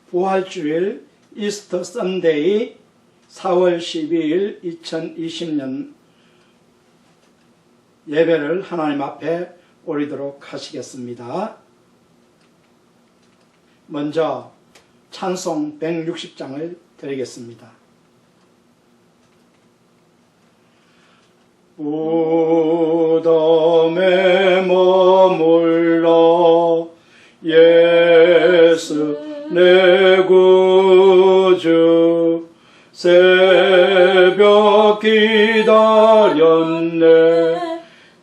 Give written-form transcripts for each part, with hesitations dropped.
부활주일 이스터 선데이 4월 12일 2020년 예배를 하나님 앞에 올리도록 하시겠습니다. 먼저 찬송 160장을 드리겠습니다. 무덤에 머물러 예수 내 구주 새벽 기다렸네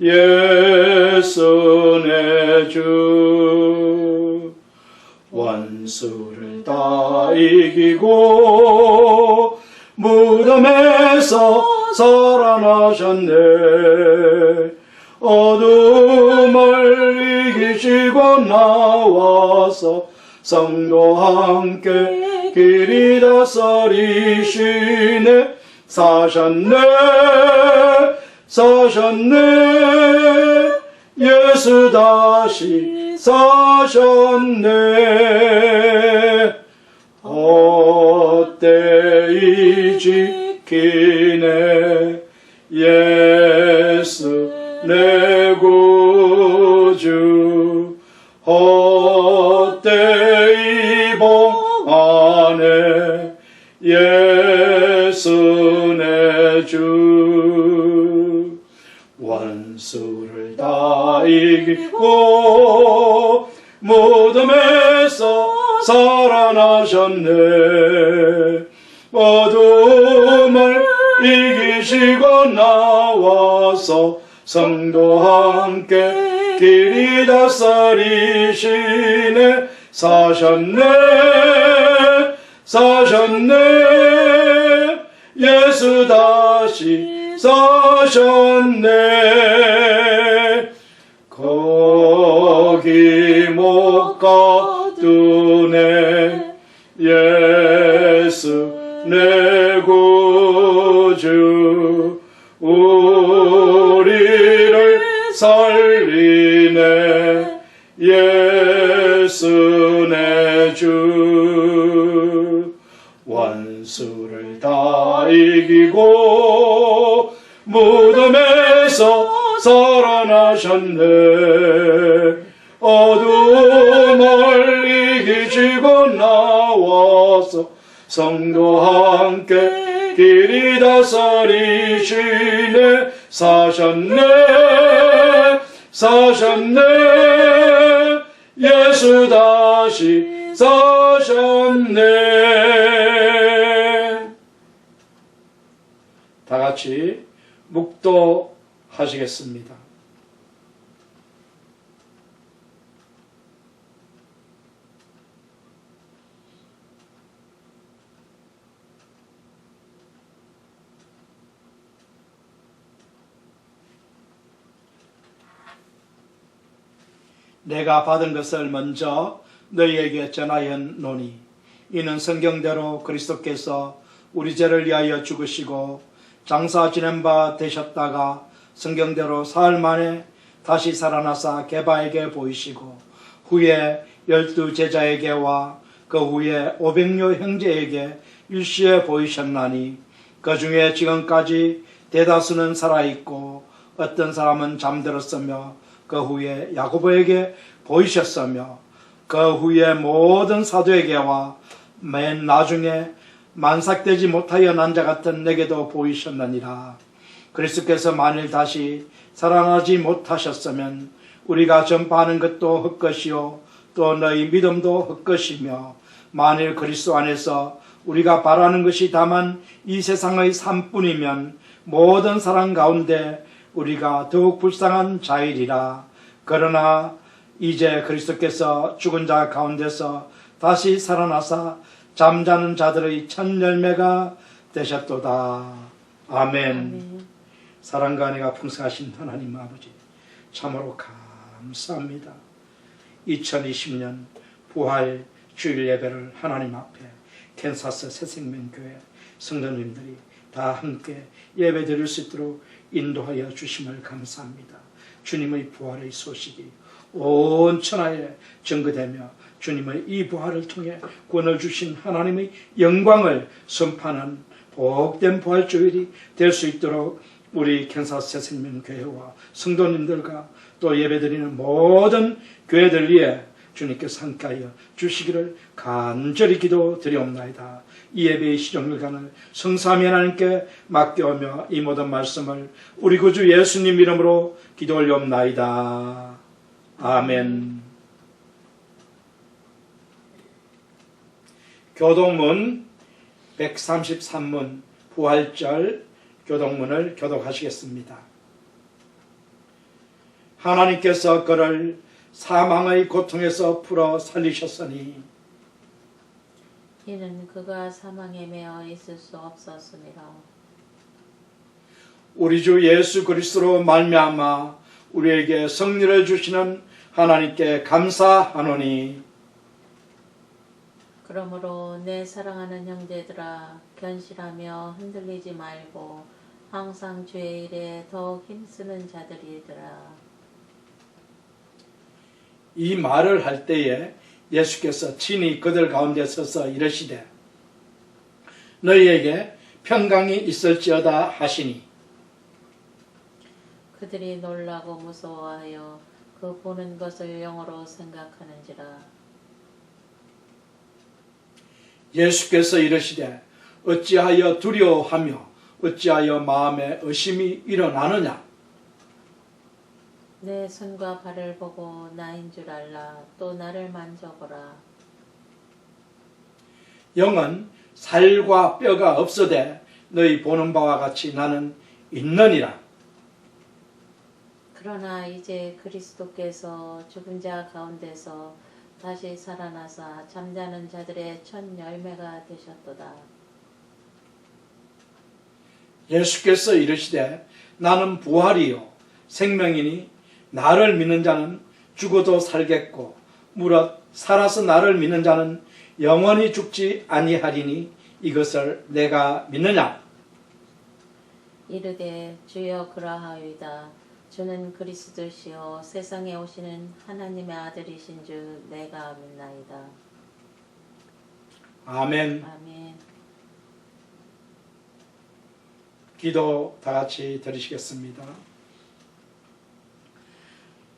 예수 내 주 원수를 다 이기고 무덤에서 살아나셨네 어둠을 이기시고 나와서 성도와 함께 길이 다스리시네 사셨네 예수 다시 사셨네 헛되이 지키네 예수 내 구주 헛되이 봉하네 예수 내 주 원수를 다 이기고 무덤에서 살아나셨네 어둠을 이기시고 나와서 성도와 함께 길이 다스리시네 사셨네 예수 다시 사셨네 거기 못 가두네 예수 내 구주 우리를 살리네 예수 내 주 원수를 다 이기고 무덤에서 살아나셨네 어둠을 이기시고 나와서 성도와 함께 길이 다스리시네 사셨네 예수 다시 사셨네 다같이 묵도하시겠습니다. 내가 받은 것을 먼저 너희에게 전하였노니 이는 성경대로 그리스도께서 우리 죄를 위하여 죽으시고 장사 지낸 바 되셨다가 성경대로 사흘 만에 다시 살아나사 게바에게 보이시고 후에 12 제자에게와 그 후에 500여 형제에게 일시에 보이셨나니 그 중에 지금까지 대다수는 살아있고 어떤 사람은 잠들었으며 그 후에 야고보에게 보이셨으며 그 후에 모든 사도에게와 맨 나중에 만삭되지 못하여 난 자 같은 내게도 보이셨느니라. 그리스도께서 만일 다시 살아나지 못하셨으면 우리가 전파하는 것도 헛것이요 또 너희 믿음도 헛것이며 만일 그리스도 안에서 우리가 바라는 것이 다만 이 세상의 삶뿐이면 모든 사람 가운데 우리가 더욱 불쌍한 자이리라. 그러나 이제 그리스도께서 죽은 자 가운데서 다시 살아나사 잠자는 자들의 첫 열매가 되셨도다. 아멘. 사랑과 은혜가 풍성하신 하나님 아버지 참으로 감사합니다. 2020년 부활 주일 예배를 하나님 앞에 캔사스 새생명교회 성도님들이 다 함께 예배 드릴 수 있도록 인도하여 주심을 감사합니다. 주님의 부활의 소식이 온 천하에 전거되며 주님의 이 부활을 통해 구원을 주신 하나님의 영광을 선포하는 복된 부활주일이 될 수 있도록 우리 캔사 새생명교회와 성도님들과 또 예배드리는 모든 교회들 위해 주님께서 함께하여 주시기를 간절히 기도드리옵나이다. 이 예배의 시종일간을 성삼위 하나님께 맡겨오며 이 모든 말씀을 우리 구주 예수님 이름으로 기도 올리옵나이다. 아멘. 교독문 133문 부활절 교독문을 교독하시겠습니다. 하나님께서 그를 사망의 고통에서 풀어 살리셨으니 이는 그가 사망에 매어 있을 수 없었습니다. 우리 주 예수 그리스도로 말미암아 우리에게 승리를 주시는 하나님께 감사하노니 그러므로 내 사랑하는 형제들아 견실하며 흔들리지 말고 항상 주의 일에 더욱 힘쓰는 자들이더라. 이 말을 할 때에 예수께서 친히 그들 가운데 서서 이르시되 너희에게 평강이 있을지어다 하시니 그들이 놀라고 무서워하여 그 보는 것을 영어로 생각하는지라. 예수께서 이르시되 어찌하여 두려워하며 어찌하여 마음에 의심이 일어나느냐. 내 손과 발을 보고 나인 줄 알라. 또 나를 만져보라. 영은 살과 뼈가 없어되 너희 보는 바와 같이 나는 있느니라. 그러나 이제 그리스도께서 죽은 자 가운데서 다시 살아나사 잠자는 자들의 첫 열매가 되셨도다. 예수께서 이르시되 나는 부활이요 생명이니 나를 믿는 자는 죽어도 살겠고 무릇 살아서 나를 믿는 자는 영원히 죽지 아니하리니 이것을 내가 믿느냐. 이르되 주여 그러하이다. 주는 그리스도시요 세상에 오시는 하나님의 아들이신 줄 내가 믿나이다. 아멘. 아멘. 기도 다 같이 드리시겠습니다.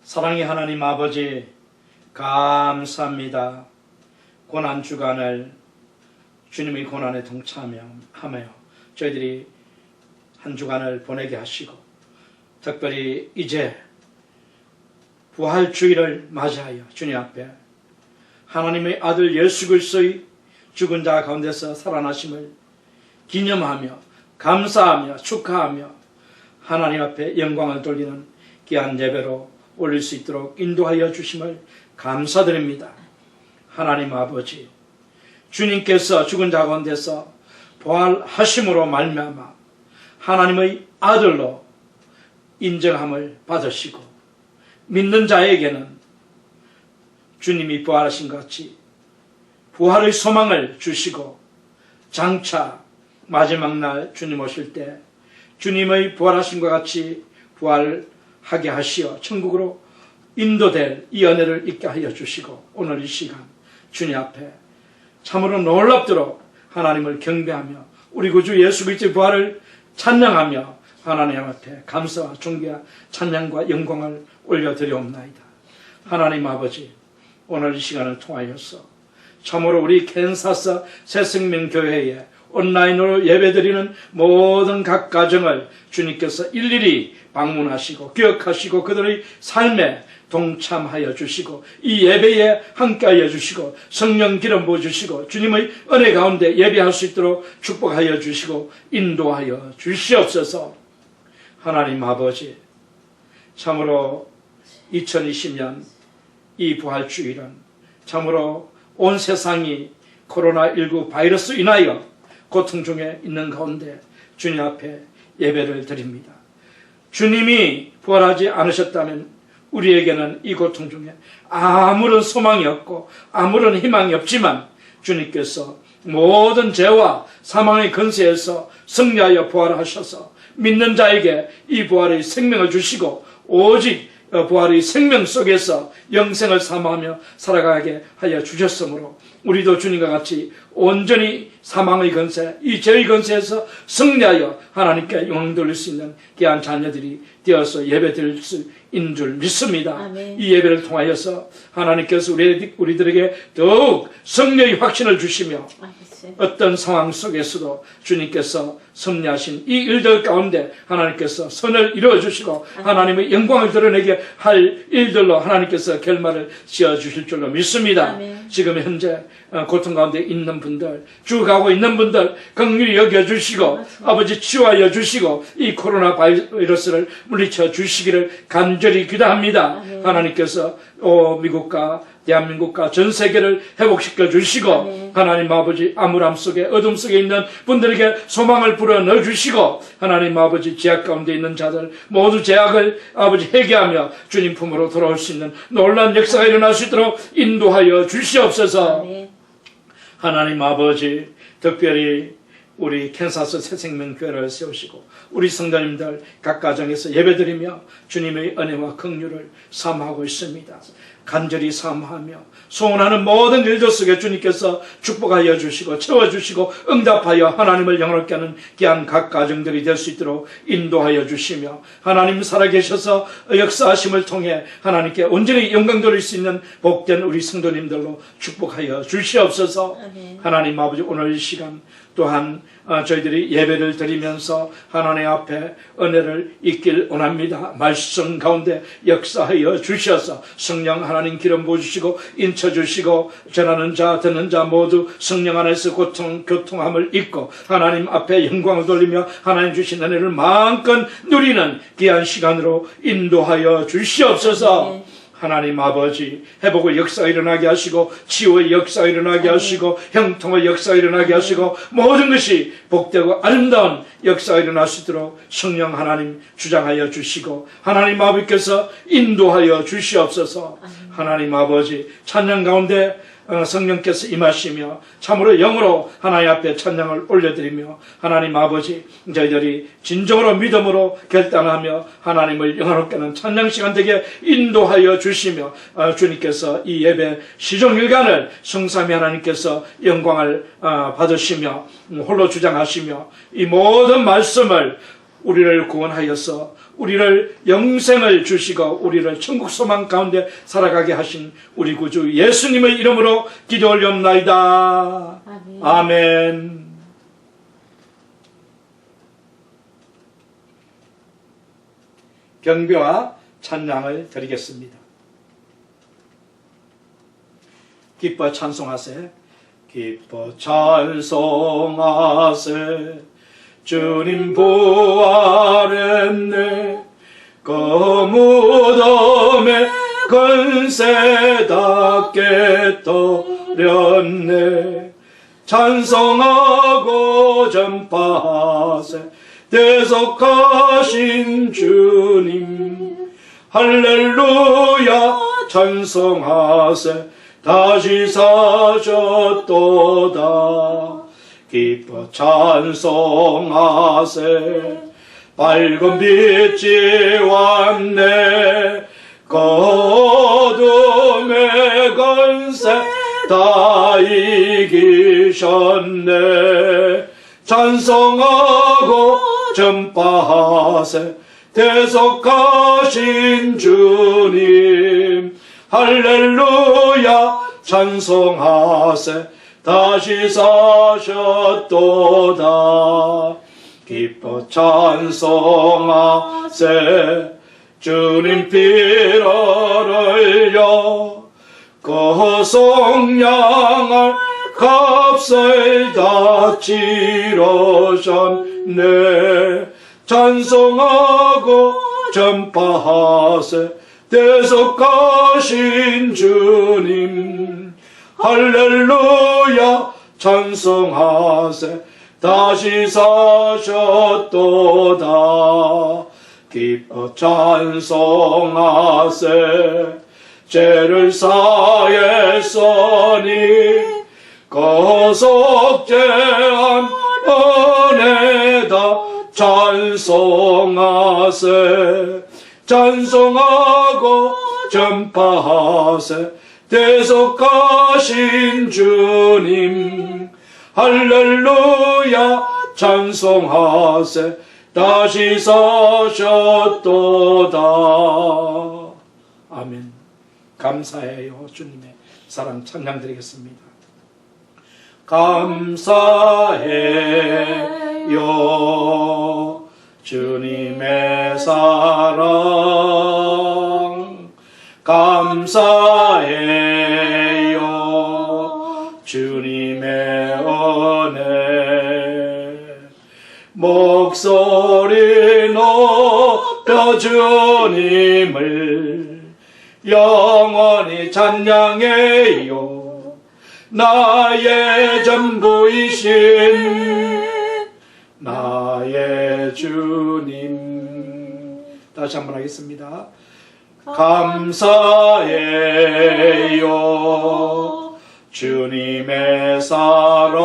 사랑의 하나님 아버지 감사합니다. 고난주간을 주님의 고난에 동참하며 저희들이 한 주간을 보내게 하시고 특별히 이제 부활주일을 맞이하여 주님 앞에 하나님의 아들 예수 그리스도의 죽은 자 가운데서 살아나심을 기념하며 감사하며 축하하며 하나님 앞에 영광을 돌리는 귀한 예배로 올릴 수 있도록 인도하여 주심을 감사드립니다. 하나님 아버지, 주님께서 죽은 자 가운데서 부활하심으로 말미암아 하나님의 아들로 인정함을 받으시고 믿는 자에게는 주님이 부활하신 것 같이 부활의 소망을 주시고 장차 마지막 날 주님 오실 때 주님의 부활하심과 같이 부활하게 하시어 천국으로 인도될 이 은혜를 있게 하여 주시고 오늘 이 시간 주님 앞에 참으로 놀랍도록 하나님을 경배하며 우리 구주 예수 그리스도의 부활을 찬양하며 하나님 앞에 감사와 존귀와 찬양과 영광을 올려드리옵나이다. 하나님 아버지, 오늘 이 시간을 통하여서 참으로 우리 캔사스 새생명교회에 온라인으로 예배드리는 모든 각 가정을 주님께서 일일이 방문하시고 기억하시고 그들의 삶에 동참하여 주시고 이 예배에 함께하여 주시고 성령 기름 부어주시고 주님의 은혜 가운데 예배할 수 있도록 축복하여 주시고 인도하여 주시옵소서. 하나님 아버지, 참으로 2020년 이 부활주일은 참으로 온 세상이 코로나19 바이러스 인하여 고통 중에 있는 가운데 주님 앞에 예배를 드립니다. 주님이 부활하지 않으셨다면 우리에게는 이 고통 중에 아무런 소망이 없고 아무런 희망이 없지만 주님께서 모든 죄와 사망의 근세에서 승리하여 부활하셔서 믿는 자에게 이 부활의 생명을 주시고 오직 부활의 생명 속에서 영생을 사모하며 살아가게 하여 주셨으므로 우리도 주님과 같이 온전히 사망의 권세, 이 죄의 권세에서 승리하여 하나님께 영광 돌릴 수 있는 귀한 자녀들이 되어서 예배드릴 수 있는 줄 믿습니다. 아멘. 이 예배를 통하여서 하나님께서 우리들에게 더욱 승리의 확신을 주시며 아버지. 어떤 상황 속에서도 주님께서 섭리하신 이 일들 가운데 하나님께서 선을 이루어주시고 하나님의 영광을 드러내게 할 일들로 하나님께서 결말을 지어주실 줄로 믿습니다. 아멘. 지금 현재 고통 가운데 있는 분들, 죽어가고 있는 분들 긍휼히 여겨주시고 아버지 치유하여 주시고 이 코로나 바이러스를 물리쳐 주시기를 간절히 기도합니다. 아멘. 하나님께서 미국과 대한민국과 전 세계를 회복시켜 주시고 아멘. 하나님 아버지 암울함 속에 어둠 속에 있는 분들에게 소망을 불어 넣어 주시고 하나님 아버지 제약 가운데 있는 자들 모두 제약을 아버지 해결하며 주님 품으로 돌아올 수 있는 놀라운 역사가 일어날 수 있도록 인도하여 주시옵소서. 아멘. 하나님 아버지 특별히 우리 캔사스 새생명교회를 세우시고 우리 성도님들 각 가정에서 예배드리며 주님의 은혜와 긍휼을 사모하고 있습니다. 간절히 사모하며 소원하는 모든 일들 속에 주님께서 축복하여 주시고 채워주시고 응답하여 하나님을 영원하게 하는 귀한 각 가정들이 될 수 있도록 인도하여 주시며 하나님 살아계셔서 역사하심을 통해 하나님께 온전히 영광 돌릴 수 있는 복된 우리 성도님들로 축복하여 주시옵소서. 아멘. 하나님 아버지 오늘 이 시간 또한 저희들이 예배를 드리면서 하나님 앞에 은혜를 잊길 원합니다. 말씀 가운데 역사하여 주셔서 성령 하나님 기름 부어주시고 인쳐주시고 전하는 자 듣는 자 모두 성령 안에서 교통함을 잊고 하나님 앞에 영광을 돌리며 하나님 주신 은혜를 마음껏 누리는 귀한 시간으로 인도하여 주시옵소서. 네. 하나님 아버지 회복의 역사가 일어나게 하시고 치유의 역사가 일어나게 하시고 형통의 역사가 일어나게 하시고 모든 것이 복되고 아름다운 역사가 일어날 수 있도록 성령 하나님 주장하여 주시고 하나님 아버지께서 인도하여 주시옵소서. 하나님 아버지 찬양 가운데 성령께서 임하시며 참으로 영으로 하나님 앞에 찬양을 올려드리며 하나님 아버지 저희들이 진정으로 믿음으로 결단하며 하나님을 영원롭게 하는 찬양 시간 되게 인도하여 주시며 주님께서 이 예배 시종일관을 성삼위 하나님께서 영광을 받으시며 홀로 주장하시며 이 모든 말씀을 우리를 구원하여서 우리를 영생을 주시고 우리를 천국 소망 가운데 살아가게 하신 우리 구주 예수님의 이름으로 기도 올려옵나이다. 아멘. 아멘. 경배와 찬양을 드리겠습니다. 기뻐 찬송하세. 기뻐 찬송하세. 주님 부활했네. 그 무덤에 건세답게 떠렸네. 찬송하고 전파하세. 대속하신 주님. 할렐루야 찬송하세. 다시 사셨도다. 기뻐 찬송하세. 밝은 빛이 왔네. 어둠의 권세 다 이기셨네. 찬송하고 전파하세. 대속하신 주님. 할렐루야 찬송하세. 다시 사셨도다. 기뻐 찬송하세. 주님 피를 흘려 거성량할 값을 다 치르셨네. 찬송하고 전파하세. 대속하신 주님. 할렐루야 찬송하세. 다시 사셨도다. 기뻐 찬송하세. 죄를 사했으니 거속죄한 은혜다 찬송하세. 찬송하고 전파하세 대속하신 주님. 할렐루야 찬송하세 다시 사셨도다. 아멘. 감사해요. 주님의 사랑 찬양드리겠습니다. 감사해요 주님의 사랑. 감사해요 주님의 은혜. 목소리 높여 주님을 영원히 찬양해요. 나의 전부이신 나의 주님. 다시 한번 하겠습니다. 감사해요 주님의 사랑.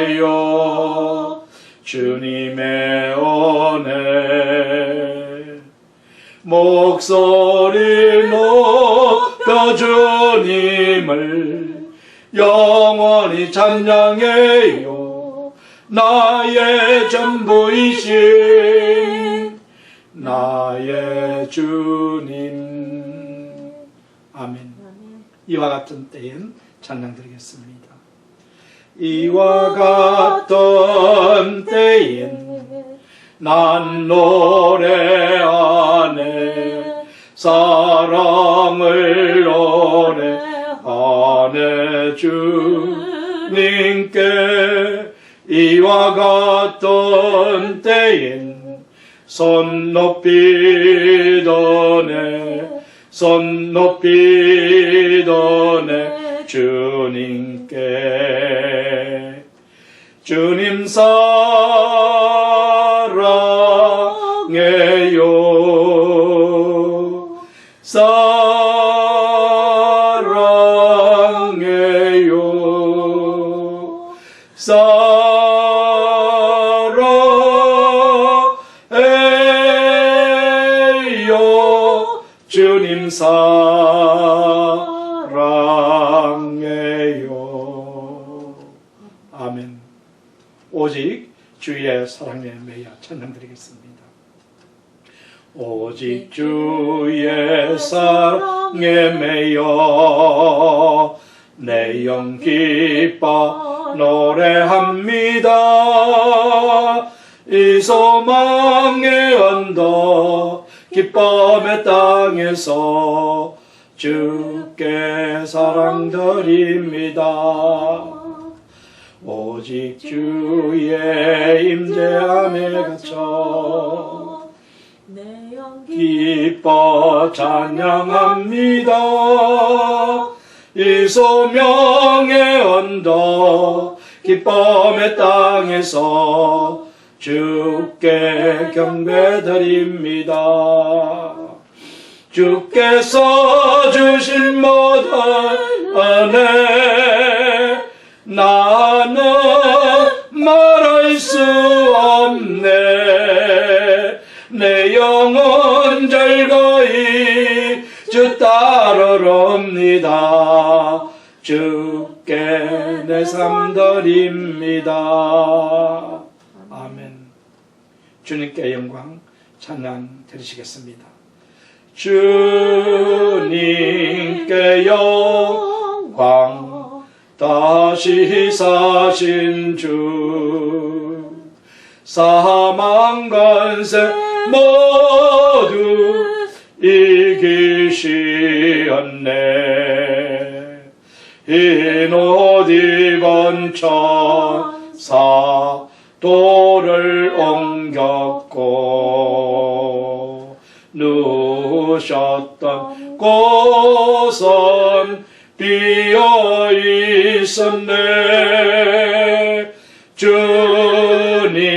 감사해요 주님의 은혜. 목소리 높여 주님을 영원히 찬양해요. 나의 전부이신 나의 주님. 아멘. 이와 같은 때엔 찬양드리겠습니다. 이와 같은 때엔 난 노래하네. 사랑을 노래하네 주님께. 이와 같은 때엔 손 높이 드네. 손 높이 드네 주님께. 주님 사랑해요. 사랑해요. 사랑해요. 주님 사랑해요. 아멘. 오직 주의 사랑에 매여 찬양드리겠습니다. 오직 주의 사랑에 매여 내 영 기뻐 노래합니다. 이 소망의 언덕 기쁨의 땅에서 주께 사랑드립니다. 오직 주의 임재함에 갇혀 기뻐 찬양합니다. 이 소명의 언덕 기쁨의 땅에서 주께 경배드립니다. 주께서 주신 모든 은혜 나는 말할 수 없네. 내 영혼 즐거이 주 따르렵니다. 주께 내 삶 드립니다. 아멘. 주님께 영광 찬양 드리시겠습니다. 주님께 영광 다시 사신 주 사망 권세 모두 이기시었네. 흰 옷 입은 천사 돌을 옮겼고 누우셨던 곳은 비어 있었네. 주님께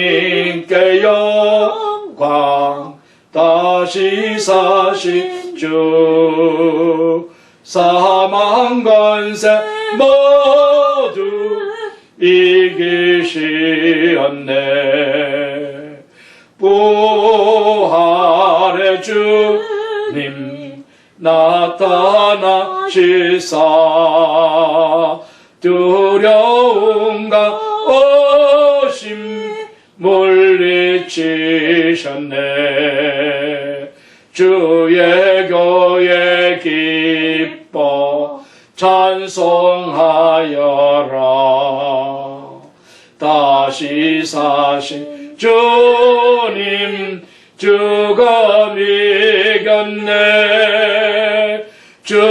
영광 다시 사신 주 사망 권세 모두 이기시었네. 주님 나타나시사 두려움과 오심 물리치셨네. 주의 교회 기뻐 찬송하여라. 다시 사신 주님 주가 이겼네. 주님께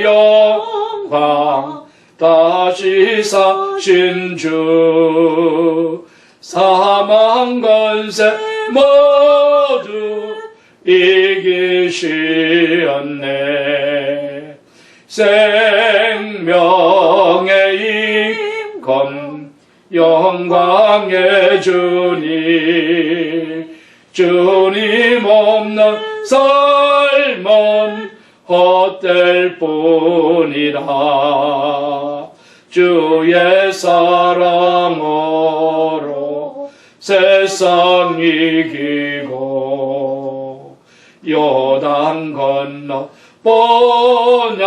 영광. 다시 사신 주 사망 권세 모두 이기시었네. 생명의 임금 영광의 주님. 주님 없는 삶은 헛될 뿐이라. 주의 사랑으로 세상 이기고 요단 건너 번약하게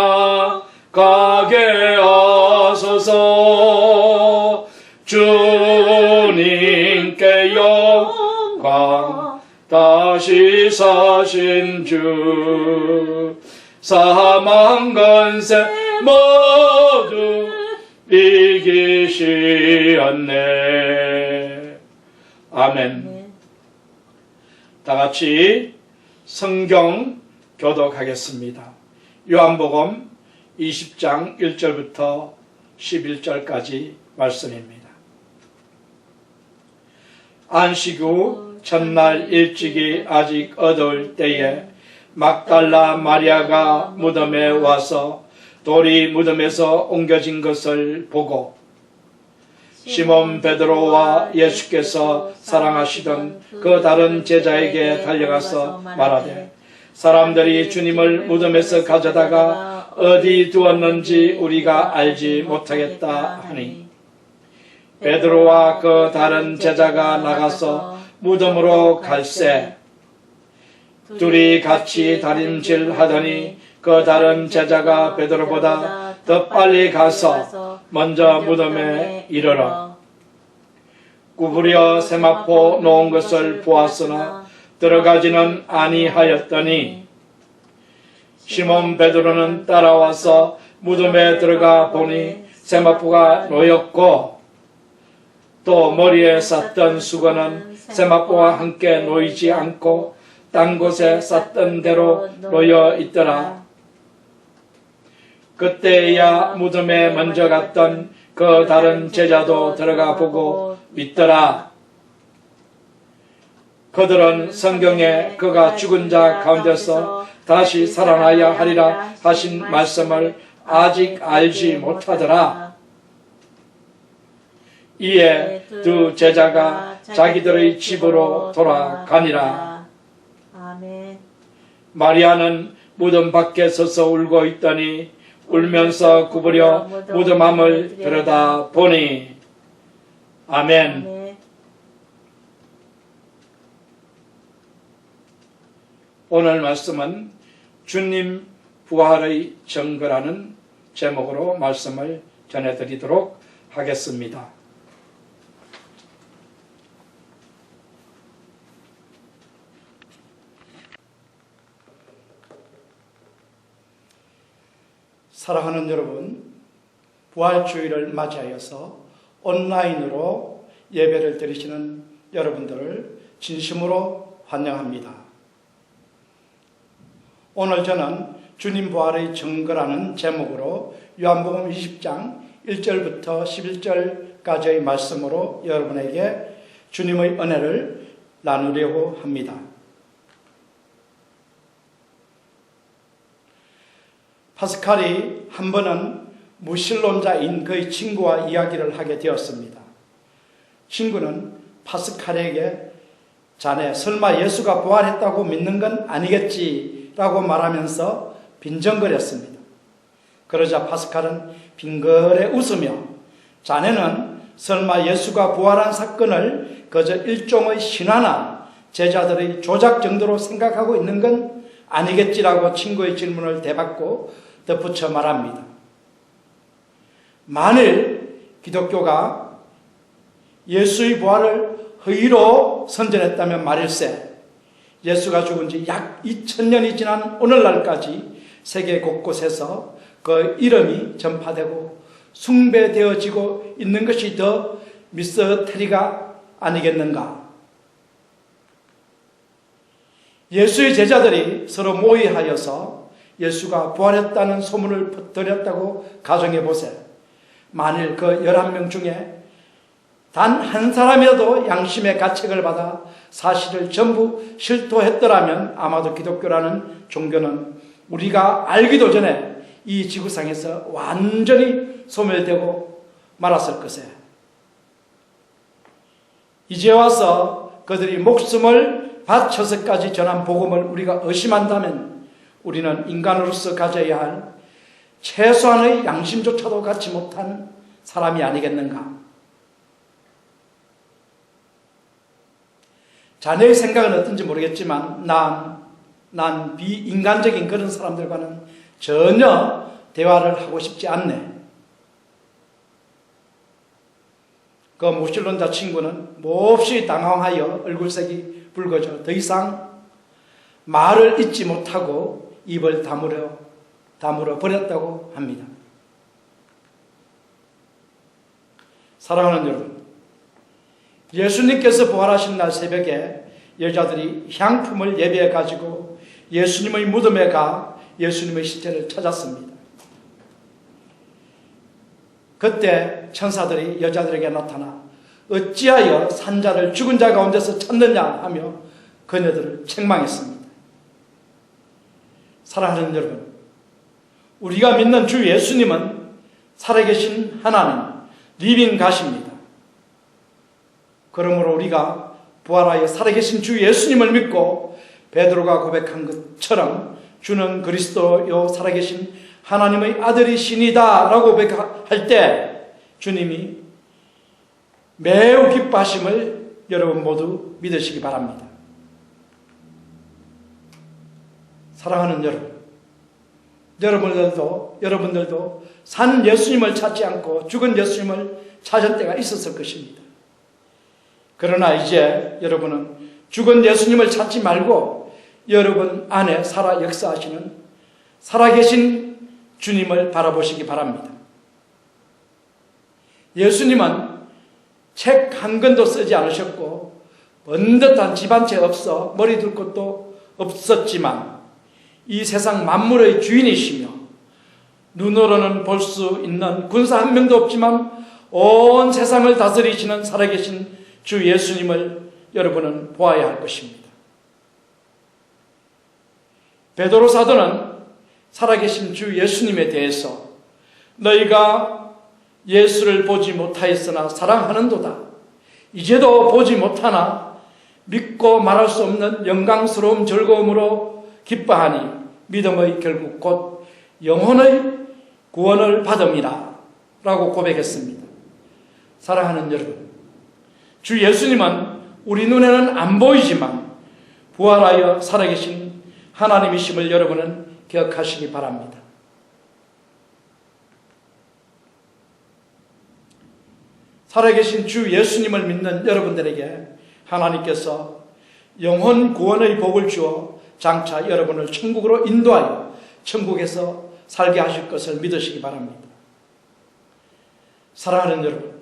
하소서. 주님께 영광. 다시 사신 주 사망 권세 모두 이기시었네. 아멘. 다 같이 성경 교독하겠습니다. 요한복음 20장 1절부터 11절까지 말씀입니다. 안식 후 첫날 일찍이 아직 어두울 때에 막달라 마리아가 무덤에 와서 돌이 무덤에서 옮겨진 것을 보고 시몬 베드로와 예수께서 사랑하시던 그 다른 제자에게 달려가서 말하되 사람들이 주님을 무덤에서 가져다가 어디 두었는지 우리가 알지 못하겠다 하니 베드로와 그 다른 제자가 나가서 무덤으로 갈새 둘이 같이 다림질하더니 그 다른 제자가 베드로보다 더 빨리 가서 먼저 무덤에 이르러 구부려 세마포 놓은 것을 보았으나 들어가지는 아니하였더니 시몬 베드로는 따라와서 무덤에 들어가 보니 세마포가 놓였고 또 머리에 쌌던 수건은 세마포와 함께 놓이지 않고 딴 곳에 쌌던 대로 놓여 있더라. 그때야 무덤에 먼저 갔던 그 다른 제자도 들어가 보고 믿더라. 그들은 성경에 그가 죽은 자 가운데서 다시 살아나야 하리라 하신 말씀을 아직 알지 못하더라. 이에 두 제자가 자기들의 집으로 돌아가니라. 아멘. 마리아는 무덤 밖에 서서 울고 있더니 울면서 구부려 무덤함을 들여다 보니. 아멘. 오늘 말씀은 주님 부활의 증거라는 제목으로 말씀을 전해드리도록 하겠습니다. 사랑하는 여러분, 부활주일을 맞이하여서 온라인으로 예배를 드리시는 여러분들을 진심으로 환영합니다. 오늘 저는 주님 부활의 증거라는 제목으로 요한복음 20장 1절부터 11절까지의 말씀으로 여러분에게 주님의 은혜를 나누려고 합니다. 파스칼이 한 번은 무신론자인 그의 친구와 이야기를 하게 되었습니다. 친구는 파스칼에게 자네 설마 예수가 부활했다고 믿는 건 아니겠지? 라고 말하면서 빈정거렸습니다. 그러자 파스칼은 빙그레 웃으며 자네는 설마 예수가 부활한 사건을 그저 일종의 신화나 제자들의 조작 정도로 생각하고 있는 건 아니겠지라고 친구의 질문을 대받고 덧붙여 말합니다. 만일 기독교가 예수의 부활을 허위로 선전했다면 말일세, 예수가 죽은 지 약 2000년이 지난 오늘날까지 세계 곳곳에서 그 이름이 전파되고 숭배되어지고 있는 것이 더 미스터리가 아니겠는가? 예수의 제자들이 서로 모의하여서 예수가 부활했다는 소문을 퍼뜨렸다고 가정해 보세요. 만일 그 11명 중에 단 한 사람이라도 양심의 가책을 받아 사실을 전부 실토했더라면 아마도 기독교라는 종교는 우리가 알기도 전에 이 지구상에서 완전히 소멸되고 말았을 것이에요. 이제 와서 그들이 목숨을 바쳐서까지 전한 복음을 우리가 의심한다면 우리는 인간으로서 가져야 할 최소한의 양심조차도 갖지 못한 사람이 아니겠는가? 자네의 생각은 어떤지 모르겠지만 난 비인간적인 그런 사람들과는 전혀 대화를 하고 싶지 않네. 그 무신론자 친구는 몹시 당황하여 얼굴색이 붉어져 더 이상 말을 잇지 못하고 입을 다물어 버렸다고 합니다. 사랑하는 여러분, 예수님께서 부활하신 날 새벽에 여자들이 향품을 예배해 가지고 예수님의 무덤에 가 예수님의 시체를 찾았습니다. 그때 천사들이 여자들에게 나타나 어찌하여 산자를 죽은 자 가운데서 찾느냐 하며 그녀들을 책망했습니다. 사랑하는 여러분, 우리가 믿는 주 예수님은 살아계신 하나님, 리빙 갓입니다. 그러므로 우리가 부활하여 살아계신 주 예수님을 믿고 베드로가 고백한 것처럼 주는 그리스도요 살아계신 하나님의 아들이시니다 라고 고백할 때 주님이 매우 기뻐하심을 여러분 모두 믿으시기 바랍니다. 사랑하는 여러분, 여러분들도 산 예수님을 찾지 않고 죽은 예수님을 찾을 때가 있었을 것입니다. 그러나 이제 여러분은 죽은 예수님을 찾지 말고 여러분 안에 살아 역사하시는 살아계신 주님을 바라보시기 바랍니다. 예수님은 책 한 권도 쓰지 않으셨고 번듯한 집 한 채 없어 머리 둘 곳도 없었지만 이 세상 만물의 주인이시며 눈으로는 볼 수 있는 군사 한 명도 없지만 온 세상을 다스리시는 살아계신 주 예수님을 여러분은 보아야 할 것입니다. 베드로 사도는 살아계신 주 예수님에 대해서 너희가 예수를 보지 못하였으나 사랑하는도다. 이제도 보지 못하나 믿고 말할 수 없는 영광스러운 즐거움으로 기뻐하니 믿음의 결국 곧 영혼의 구원을 받음이라 라고 고백했습니다. 사랑하는 여러분, 주 예수님은 우리 눈에는 안 보이지만 부활하여 살아계신 하나님이심을 여러분은 기억하시기 바랍니다. 살아계신 주 예수님을 믿는 여러분들에게 하나님께서 영혼 구원의 복을 주어 장차 여러분을 천국으로 인도하여 천국에서 살게 하실 것을 믿으시기 바랍니다. 사랑하는 여러분,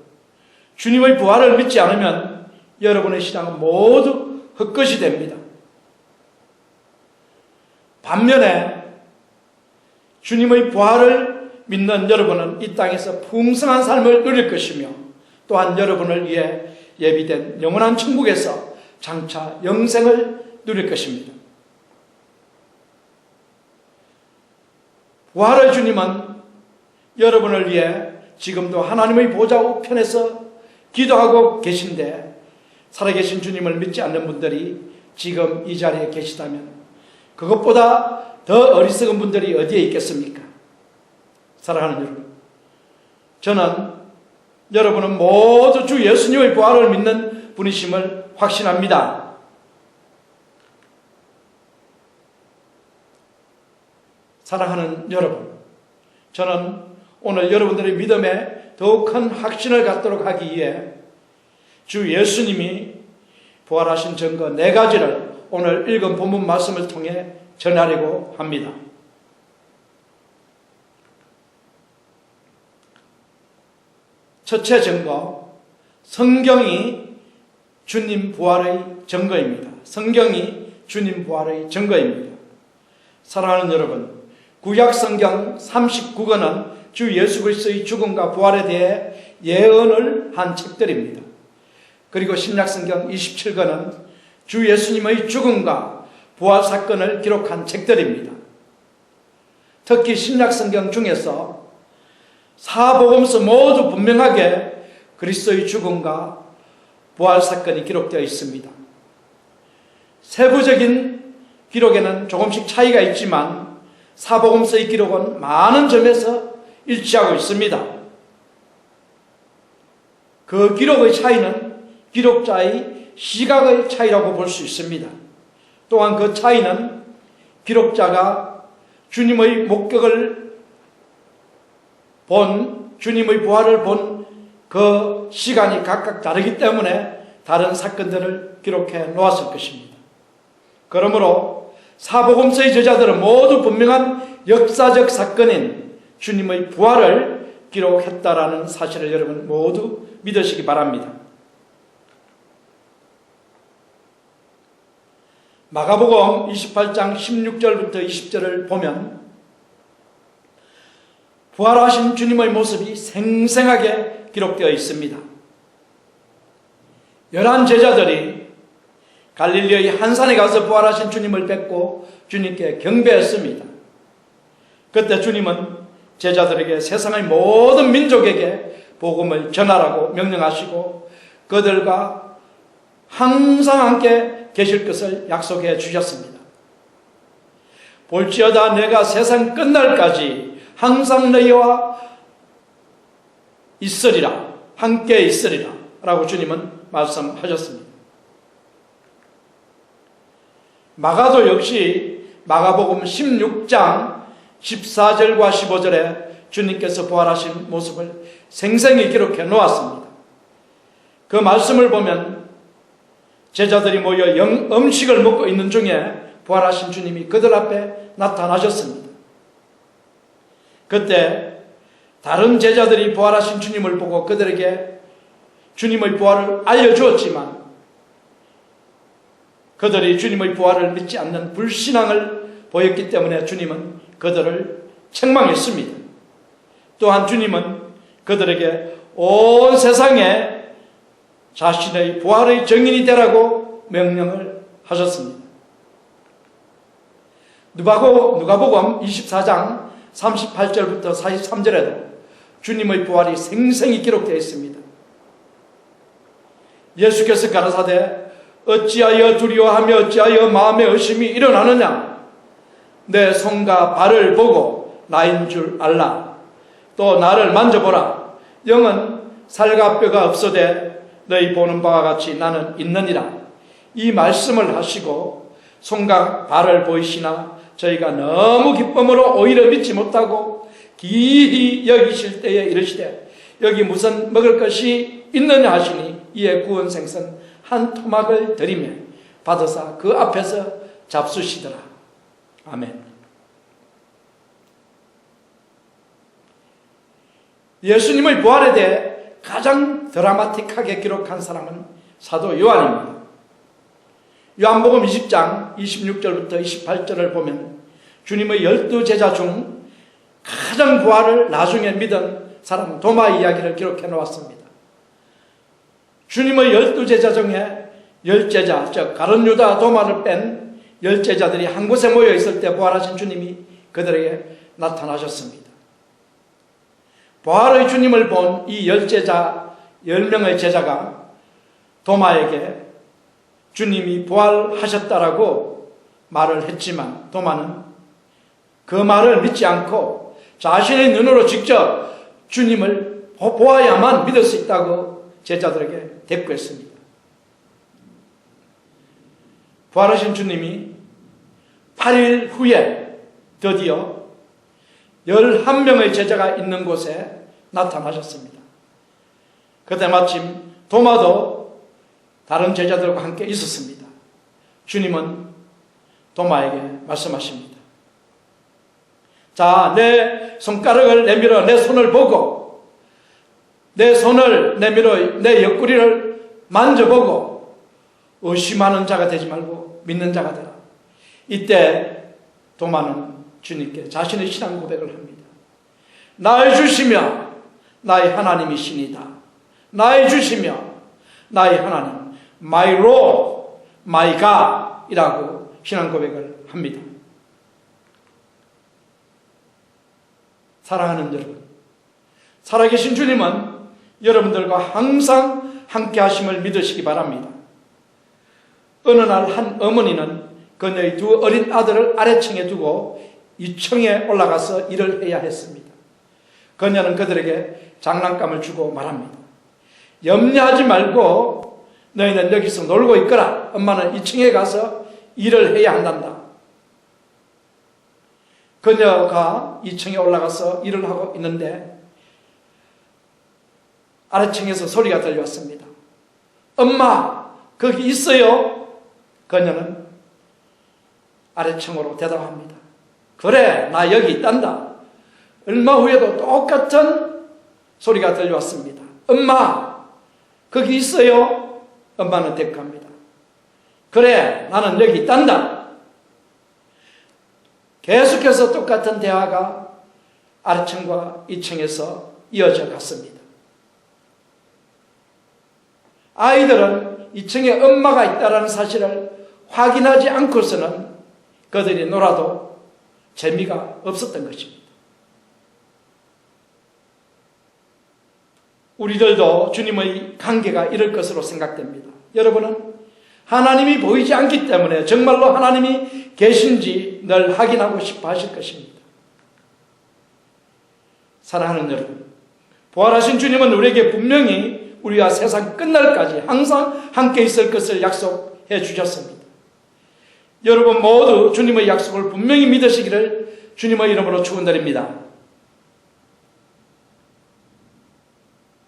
주님의 부활을 믿지 않으면 여러분의 신앙은 모두 헛것이 됩니다. 반면에 주님의 부활을 믿는 여러분은 이 땅에서 풍성한 삶을 누릴 것이며 또한 여러분을 위해 예비된 영원한 천국에서 장차 영생을 누릴 것입니다. 부활의 주님은 여러분을 위해 지금도 하나님의 보좌 우편에서 기도하고 계신데 살아계신 주님을 믿지 않는 분들이 지금 이 자리에 계시다면 그것보다 더 어리석은 분들이 어디에 있겠습니까? 사랑하는 여러분, 저는 여러분은 모두 주 예수님의 부활을 믿는 분이심을 확신합니다. 사랑하는 여러분, 저는 오늘 여러분들의 믿음에 더욱 큰 확신을 갖도록 하기 위해 주 예수님이 부활하신 증거 4가지를 오늘 읽은 본문 말씀을 통해 전하려고 합니다. 첫째 증거, 성경이 주님 부활의 증거입니다. 성경이 주님 부활의 증거입니다. 사랑하는 여러분, 구약 성경 39권은 주 예수 그리스도의 죽음과 부활에 대해 예언을 한 책들입니다. 그리고 신약 성경 27권은 주 예수님의 죽음과 부활 사건을 기록한 책들입니다. 특히 신약 성경 중에서 사복음서 모두 분명하게 그리스도의 죽음과 부활 사건이 기록되어 있습니다. 세부적인 기록에는 조금씩 차이가 있지만 사복음서의 기록은 많은 점에서 일치하고 있습니다. 그 기록의 차이는 기록자의 시각의 차이라고 볼 수 있습니다. 또한 그 차이는 기록자가 주님의 목격을 본, 주님의 부활을 본 그 시간이 각각 다르기 때문에 다른 사건들을 기록해 놓았을 것입니다. 그러므로 사복음서의 저자들은 모두 분명한 역사적 사건인 주님의 부활을 기록했다라는 사실을 여러분 모두 믿으시기 바랍니다. 마가복음 28장 16절부터 20절을 보면 부활하신 주님의 모습이 생생하게 기록되어 있습니다. 11 제자들이 갈릴리의 한 산에 가서 부활하신 주님을 뵙고 주님께 경배했습니다. 그때 주님은 제자들에게 세상의 모든 민족에게 복음을 전하라고 명령하시고 그들과 항상 함께 계실 것을 약속해 주셨습니다. 볼지어다 내가 세상 끝날까지 항상 너희와 있으리라, 함께 있으리라 라고 주님은 말씀하셨습니다. 마가도 역시 마가복음 16장 14절과 15절에 주님께서 부활하신 모습을 생생히 기록해 놓았습니다. 그 말씀을 보면 제자들이 모여 음식을 먹고 있는 중에 부활하신 주님이 그들 앞에 나타나셨습니다. 그때 다른 제자들이 부활하신 주님을 보고 그들에게 주님의 부활을 알려주었지만 그들이 주님의 부활을 믿지 않는 불신앙을 보였기 때문에 주님은 그들을 책망했습니다. 또한 주님은 그들에게 온 세상에 자신의 부활의 증인이 되라고 명령을 하셨습니다. 누가복음 24장 38절부터 43절에도 주님의 부활이 생생히 기록되어 있습니다. 예수께서 가라사대 어찌하여 두려워하며 어찌하여 마음에 의심이 일어나느냐? 내 손과 발을 보고 나인 줄 알라. 또 나를 만져보라. 영은 살과 뼈가 없어되 너희 보는 바와 같이 나는 있느니라. 이 말씀을 하시고 손과 발을 보이시나 저희가 너무 기쁨으로 오히려 믿지 못하고 기이 여기실 때에 이르시되 여기 무슨 먹을 것이 있느냐 하시니 이에 구운 생선 한 토막을 드리며 받으사 그 앞에서 잡수시더라. 아멘. 예수님의 부활에 대해 가장 드라마틱하게 기록한 사람은 사도 요한입니다. 요한복음 20장 26절부터 28절을 보면 주님의 12제자 중 가장 부활을 나중에 믿은 사람 도마의 이야기를 기록해 놓았습니다. 주님의 12제자 중에 10제자, 즉 가룟 유다 도마를 뺀 10제자들이 한 곳에 모여 있을 때 부활하신 주님이 그들에게 나타나셨습니다. 부활의 주님을 본 이 10명의 제자가 도마에게 주님이 부활하셨다라고 말을 했지만 도마는 그 말을 믿지 않고 자신의 눈으로 직접 주님을 보아야만 믿을 수 있다고 제자들에게 대꾸했습니다. 부활하신 주님이 8일 후에 드디어 11명의 제자가 있는 곳에 나타나셨습니다. 그때 마침 도마도 다른 제자들과 함께 있었습니다. 주님은 도마에게 말씀하십니다. 자, 내 손가락을 내밀어 내 손을 보고, 내 손을 내밀어 내 옆구리를 만져보고, 의심하는 자가 되지 말고 믿는 자가 되라. 이때 도마는 주님께 자신의 신앙 고백을 합니다. 나의 주시며 나의 하나님이 신이다. 나의 주시며 나의 하나님, my Lord, my God 이라고 신앙 고백을 합니다. 사랑하는 여러분, 살아계신 주님은 여러분들과 항상 함께 하심을 믿으시기 바랍니다. 어느 날 한 어머니는 그녀의 두 어린 아들을 아래층에 두고 2층에 올라가서 일을 해야 했습니다. 그녀는 그들에게 장난감을 주고 말합니다. 염려하지 말고 너희는 여기서 놀고 있거라. 엄마는 2층에 가서 일을 해야 한단다. 그녀가 2층에 올라가서 일을 하고 있는데 아래층에서 소리가 들려왔습니다. 엄마, 거기 있어요? 그녀는 아래층으로 대답합니다. 그래, 나 여기 있단다. 얼마 후에도 똑같은 소리가 들려왔습니다. 엄마, 거기 있어요? 엄마는 대답합니다. 그래, 나는 여기 있단다. 계속해서 똑같은 대화가 아래층과 2층에서 이어져 갔습니다. 아이들은 2층에 엄마가 있다는 사실을 확인하지 않고서는 그들이 놀아도 재미가 없었던 것입니다. 우리들도 주님의 관계가 이럴 것으로 생각됩니다. 여러분은 하나님이 보이지 않기 때문에 정말로 하나님이 계신지 늘 확인하고 싶어 하실 것입니다. 사랑하는 여러분, 부활하신 주님은 우리에게 분명히 우리와 세상 끝날까지 항상 함께 있을 것을 약속해 주셨습니다. 여러분 모두 주님의 약속을 분명히 믿으시기를 주님의 이름으로 축원드립니다.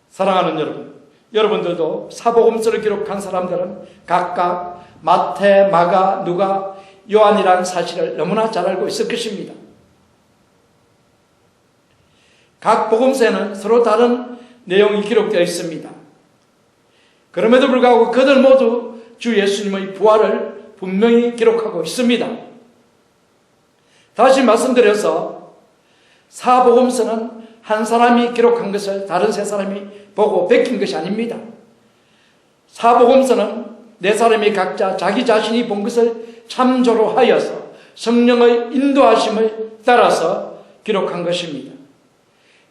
사랑하는 여러분, 여러분들도 사복음서를 기록한 사람들은 각각 마태, 마가, 누가, 요한이라는 사실을 너무나 잘 알고 있을 것입니다. 각 복음서에는 서로 다른 내용이 기록되어 있습니다. 그럼에도 불구하고 그들 모두 주 예수님의 부활을 분명히 기록하고 있습니다. 다시 말씀드려서 사복음서는 한 사람이 기록한 것을 다른 세 사람이 보고 베낀 것이 아닙니다. 사복음서는 네 사람이 각자 자기 자신이 본 것을 참조로 하여서 성령의 인도하심을 따라서 기록한 것입니다.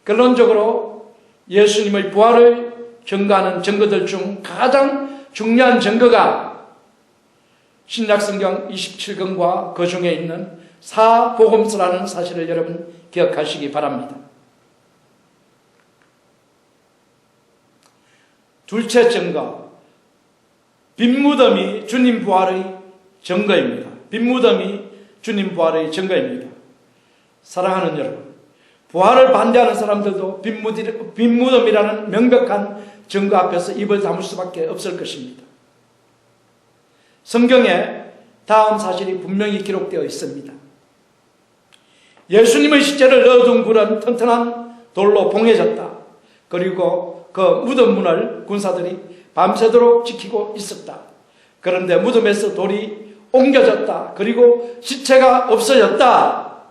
결론적으로 예수님의 부활을 증거하는 증거들 중 가장 중요한 증거가 신약성경 27권과 그 중에 있는 사복음서라는 사실을 여러분 기억하시기 바랍니다. 둘째 증거, 빈무덤이 주님 부활의 증거입니다. 빈무덤이 주님 부활의 증거입니다. 사랑하는 여러분, 부활을 반대하는 사람들도 빈무덤이라는 명백한 증거 앞에서 입을 다물 수밖에 없을 것입니다. 성경에 다음 사실이 분명히 기록되어 있습니다. 예수님의 시체를 넣어둔 굴은 튼튼한 돌로 봉해졌다. 그리고 그 무덤 문을 군사들이 밤새도록 지키고 있었다. 그런데 무덤에서 돌이 옮겨졌다. 그리고 시체가 없어졌다.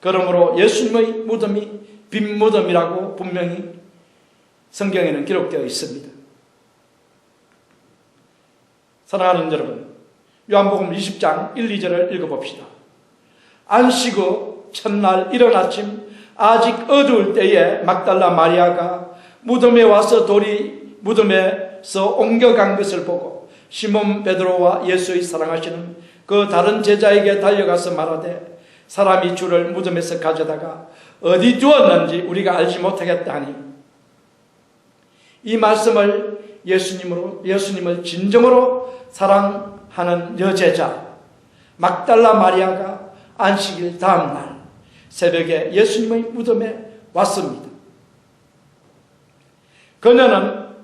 그러므로 예수님의 무덤이 빈 무덤이라고 분명히 성경에는 기록되어 있습니다. 사랑하는 여러분, 요한복음 20장 1, 2절을 읽어봅시다. 안식 후 첫날 이른 아침 아직 어두울 때에 막달라 마리아가 무덤에 와서 돌이 무덤에서 옮겨간 것을 보고 시몬 베드로와 예수의 사랑하시는 그 다른 제자에게 달려가서 말하되 사람이 주를 무덤에서 가져다가 어디 두었는지 우리가 알지 못하겠다 하니, 이 말씀을 예수님을 진정으로 사랑하는 여제자 막달라 마리아가 안식일 다음 날 새벽에 예수님의 무덤에 왔습니다. 그녀는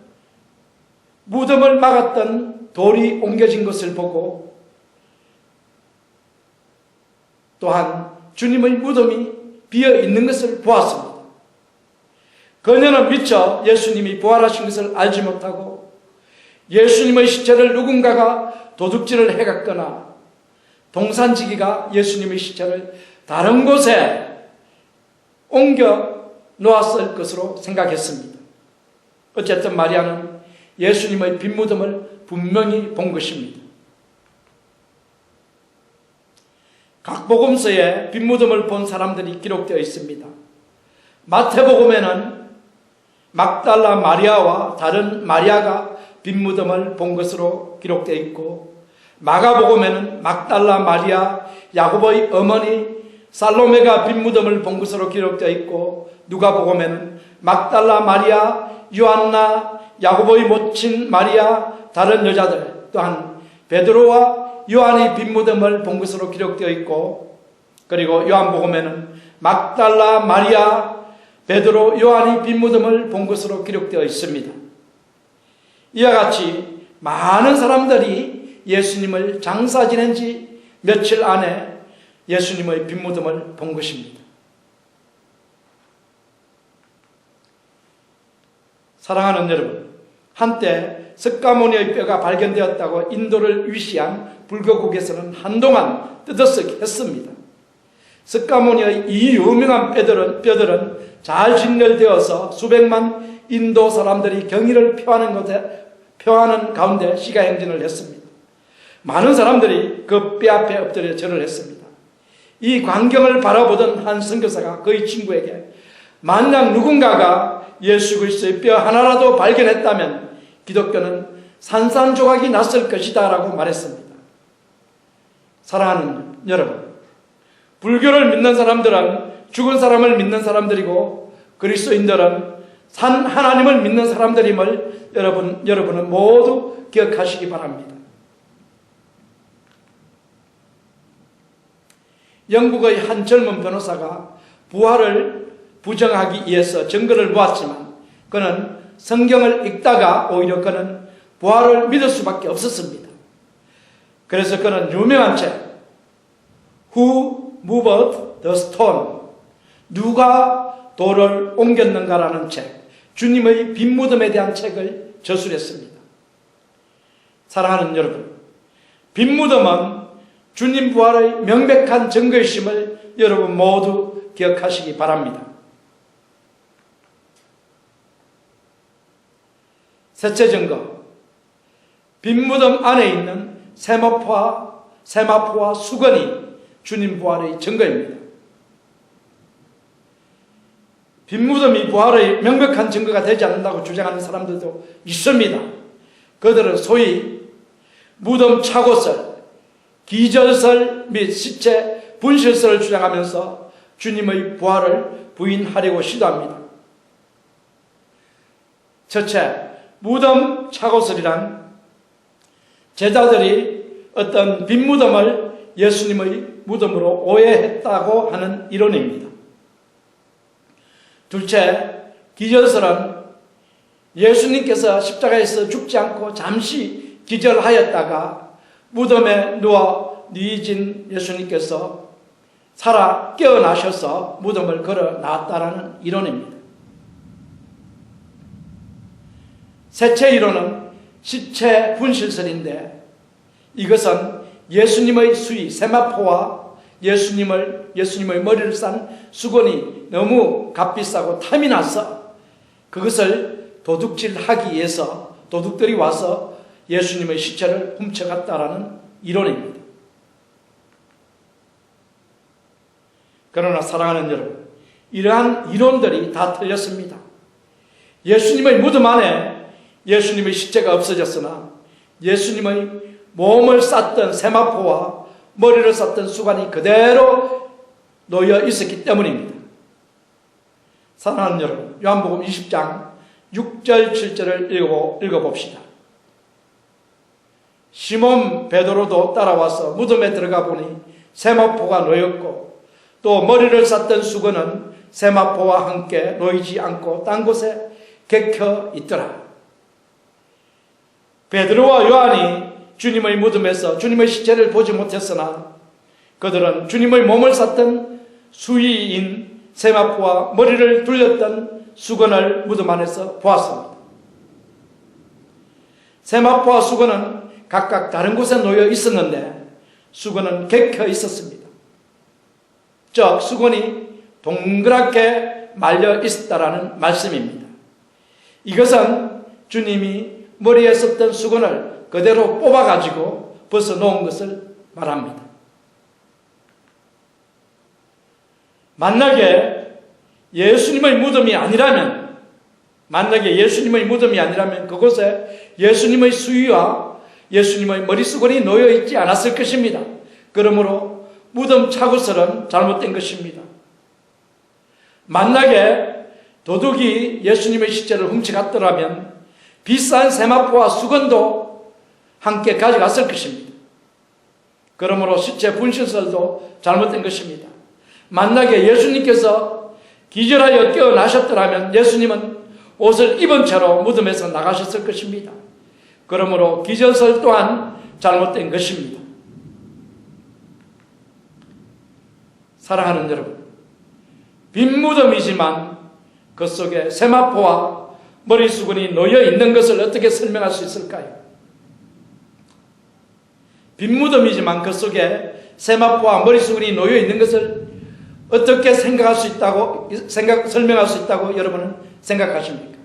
무덤을 막았던 돌이 옮겨진 것을 보고 또한 주님의 무덤이 비어 있는 것을 보았습니다. 그녀는 미처 예수님이 부활하신 것을 알지 못하고 예수님의 시체를 누군가가 도둑질을 해갔거나 동산지기가 예수님의 시체를 다른 곳에 옮겨 놓았을 것으로 생각했습니다. 어쨌든 마리아는 예수님의 빈 무덤을 분명히 본 것입니다. 각 복음서에 빈 무덤을 본 사람들이 기록되어 있습니다. 마태복음에는 막달라 마리아와 다른 마리아가 빈 무덤을 본 것으로 기록되어 있고, 마가복음에는 막달라 마리아, 야고보의 어머니 살로메가 빈 무덤을 본 것으로 기록되어 있고, 누가복음에는 막달라 마리아, 요한나, 야고보의 모친 마리아, 다른 여자들 또한 베드로와 요한이 빈 무덤을 본 것으로 기록되어 있고, 그리고 요한복음에는 막달라 마리아, 베드로, 요한이 빈 무덤을 본 것으로 기록되어 있습니다. 이와 같이 많은 사람들이 예수님을 장사 지낸 지 며칠 안에 예수님의 빈 무덤을 본 것입니다. 사랑하는 여러분, 한때 석가모니의 뼈가 발견되었다고 인도를 위시한 불교국에서는 한동안 뜨더석 했습니다. 석가모니의 이 유명한 뼈들은 잘 진열되어서 수백만 인도 사람들이 경의를 표하는 가운데 시가행진을 했습니다. 많은 사람들이 그 뼈 앞에 엎드려 절을 했습니다. 이 광경을 바라보던 한 선교사가 그의 친구에게 만약 누군가가 예수 그리스도의 뼈 하나라도 발견했다면 기독교는 산산조각이 났을 것이다 라고 말했습니다. 사랑하는 여러분, 불교를 믿는 사람들은 죽은 사람을 믿는 사람들이고 그리스도인들은 산 하나님을 믿는 사람들임을 여러분은 모두 기억하시기 바랍니다. 영국의 한 젊은 변호사가 부활을 부정하기 위해서 증거를 모았지만 그는 성경을 읽다가 오히려 그는 부활을 믿을 수밖에 없었습니다. 그래서 그는 유명한 책 Who Moved the Stone? 누가 돌을 옮겼는가라는 책, 주님의 빈 무덤에 대한 책을 저술했습니다. 사랑하는 여러분, 빈 무덤은 주님 부활의 명백한 증거이심을 여러분 모두 기억하시기 바랍니다. 셋째 증거, 빈 무덤 안에 있는 세마포와 수건이 주님 부활의 증거입니다. 빈 무덤이 부활의 명백한 증거가 되지 않는다고 주장하는 사람들도 있습니다. 그들은 소위 무덤 착오설, 기절설 및 시체 분실설을 주장하면서 주님의 부활을 부인하려고 시도합니다. 첫째, 무덤 착오설이란 제자들이 어떤 빈 무덤을 예수님의 무덤으로 오해했다고 하는 이론입니다. 둘째, 기절설은 예수님께서 십자가에서 죽지 않고 잠시 기절하였다가 무덤에 누워 누이진 예수님께서 살아 깨어나셔서 무덤을 걸어 나왔다라는 이론입니다. 셋째 이론은 시체 분실설인데 이것은 예수님의 수의 세마포와 예수님의 머리를 싼 수건이 너무 값비싸고 탐이 나서 그것을 도둑질하기 위해서 도둑들이 와서 예수님의 시체를 훔쳐갔다라는 이론입니다. 그러나 사랑하는 여러분, 이러한 이론들이 다 틀렸습니다. 예수님의 무덤 안에 예수님의 시체가 없어졌으나 예수님의 몸을 쌌던 세마포와 머리를 쌌던 수건이 그대로 놓여 있었기 때문입니다. 사랑하는 여러분, 요한복음 20장 6절 7절을 읽어봅시다. 시몬 베드로도 따라와서 무덤에 들어가 보니 세마포가 놓였고 또 머리를 쌌던 수건은 세마포와 함께 놓이지 않고 딴 곳에 객혀 있더라. 베드로와 요한이 주님의 무덤에서 주님의 시체를 보지 못했으나 그들은 주님의 몸을 쌌던 수의인 세마포와 머리를 둘렸던 수건을 무덤 안에서 보았습니다. 세마포와 수건은 각각 다른 곳에 놓여 있었는데 수건은 객혀 있었습니다. 즉 수건이 동그랗게 말려 있었다라는 말씀입니다. 이것은 주님이 머리에 썼던 수건을 그대로 뽑아가지고 벗어놓은 것을 말합니다. 만약에 예수님의 무덤이 아니라면 그곳에 예수님의 수의와 예수님의 머리수건이 놓여있지 않았을 것입니다. 그러므로 무덤 차고설은 잘못된 것입니다. 만약에 도둑이 예수님의 시체를 훔쳐갔더라면 비싼 세마포와 수건도 함께 가져갔을 것입니다. 그러므로 시체 분신설도 잘못된 것입니다. 만약에 예수님께서 기절하여 깨어나셨더라면 예수님은 옷을 입은 채로 무덤에서 나가셨을 것입니다. 그러므로 기절설 또한 잘못된 것입니다. 사랑하는 여러분, 빈 무덤이지만 그 속에 세마포와 머리수건이 놓여 있는 것을 어떻게 설명할 수 있을까요? 빈 무덤이지만 그 속에 세마포와 머리수건이 놓여 있는 것을 어떻게 설명할 수 있다고 여러분은 생각하십니까?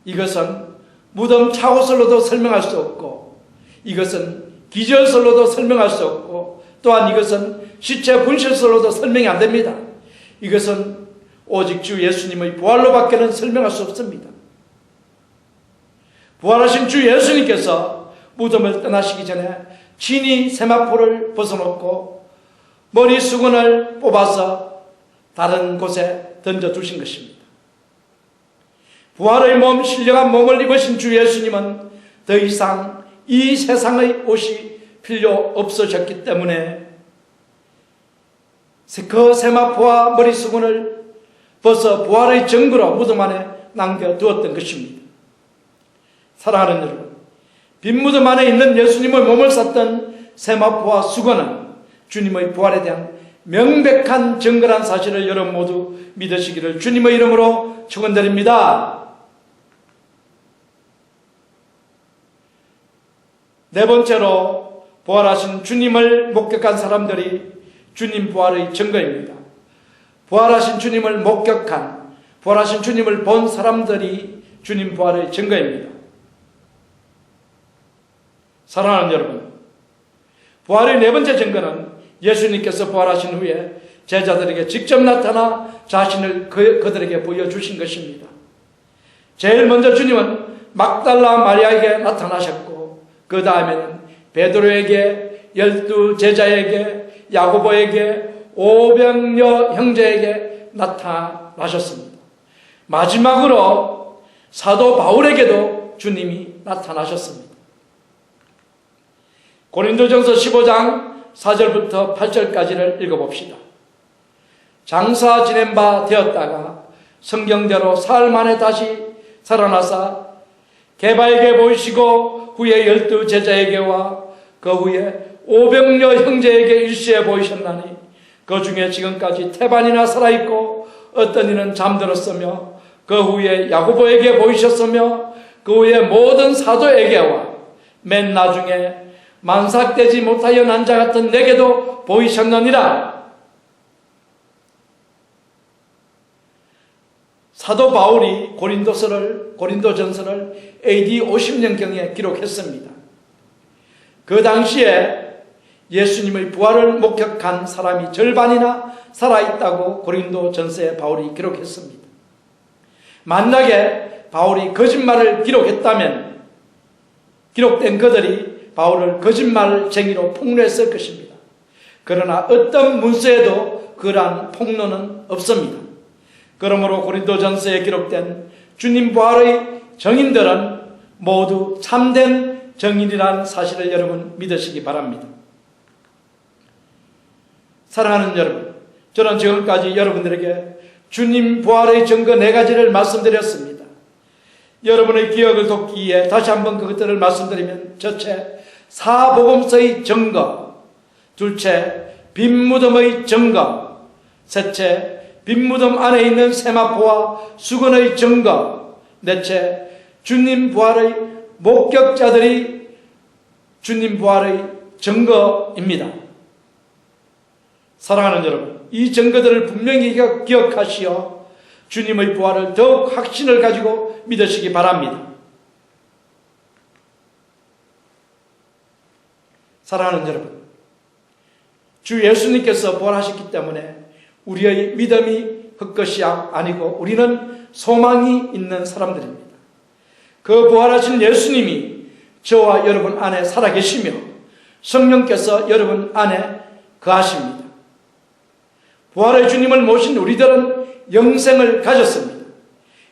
이것은 무덤 차고설로도 설명할 수 없고, 이것은 기절설로도 설명할 수 없고, 또한 이것은 시체 분실설로도 설명이 안 됩니다. 이것은 오직 주 예수님의 부활로밖에는 설명할 수 없습니다. 부활하신 주 예수님께서 무덤을 떠나시기 전에 친히 세마포를 벗어놓고 머리 수건을 뽑아서 다른 곳에 던져두신 것입니다. 부활의 몸, 신령한 몸을 입으신 주 예수님은 더 이상 이 세상의 옷이 필요 없으셨기 때문에 그 세마포와 머리 수건을 벗어 부활의 증거로 무덤 안에 남겨두었던 것입니다. 사랑하는 여러분, 빈 무덤 안에 있는 예수님의 몸을 쌌던 세마포와 수건은 주님의 부활에 대한 명백한 증거란 사실을 여러분 모두 믿으시기를 주님의 이름으로 축원드립니다. 네 번째로, 부활하신 주님을 목격한 사람들이 주님 부활의 증거입니다. 부활하신 주님을 목격한, 부활하신 주님을 본 사람들이 주님 부활의 증거입니다. 사랑하는 여러분, 부활의 네 번째 증거는 예수님께서 부활하신 후에 제자들에게 직접 나타나 자신을 그들에게 보여주신 것입니다. 제일 먼저 주님은 막달라 마리아에게 나타나셨고, 그 다음에는 베드로에게, 12 제자에게, 야고보에게, 500여 형제에게 나타나셨습니다. 마지막으로 사도 바울에게도 주님이 나타나셨습니다. 고린도전서 15장 4절부터 8절까지를 읽어봅시다. 장사 지낸 바 되었다가 성경대로 사흘 만에 다시 살아나사 게바에게 보이시고 후에 12 제자에게와 그 후에 500여 형제에게 일시에 보이셨나니 그 중에 지금까지 태반이나 살아있고 어떤 이는 잠들었으며 그 후에 야고보에게 보이셨으며 그 후에 모든 사도에게와 맨 나중에 만삭되지 못하여 난 자 같은 내게도 보이셨느니라. 사도 바울이 고린도전서를 AD 50년경에 기록했습니다. 그 당시에 예수님의 부활을 목격한 사람이 절반이나 살아있다고 고린도전서에 바울이 기록했습니다. 만약에 바울이 거짓말을 기록했다면 기록된 그들이 바울을 거짓말쟁이로 폭로했을 것입니다. 그러나 어떤 문서에도 그러한 폭로는 없습니다. 그러므로 고린도전서에 기록된 주님 부활의 증인들은 모두 참된 증인이라는 사실을 여러분 믿으시기 바랍니다. 사랑하는 여러분, 저는 지금까지 여러분들에게 주님 부활의 증거 4가지를 말씀드렸습니다. 여러분의 기억을 돕기 위해 다시 한번 그것들을 말씀드리면, 첫째, 사복음서의 증거, 둘째, 빈무덤의 증거, 셋째, 빈무덤 안에 있는 세마포와 수건의 증거, 넷째, 주님 부활의 목격자들이 주님 부활의 증거입니다. 사랑하는 여러분, 이 증거들을 분명히 기억하시어 주님의 부활을 더욱 확신을 가지고 믿으시기 바랍니다. 사랑하는 여러분, 주 예수님께서 부활하셨기 때문에 우리의 믿음이 헛것이 아니고 우리는 소망이 있는 사람들입니다. 그 부활하신 예수님이 저와 여러분 안에 살아계시며 성령께서 여러분 안에 거하십니다. 부활의 주님을 모신 우리들은 영생을 가졌습니다.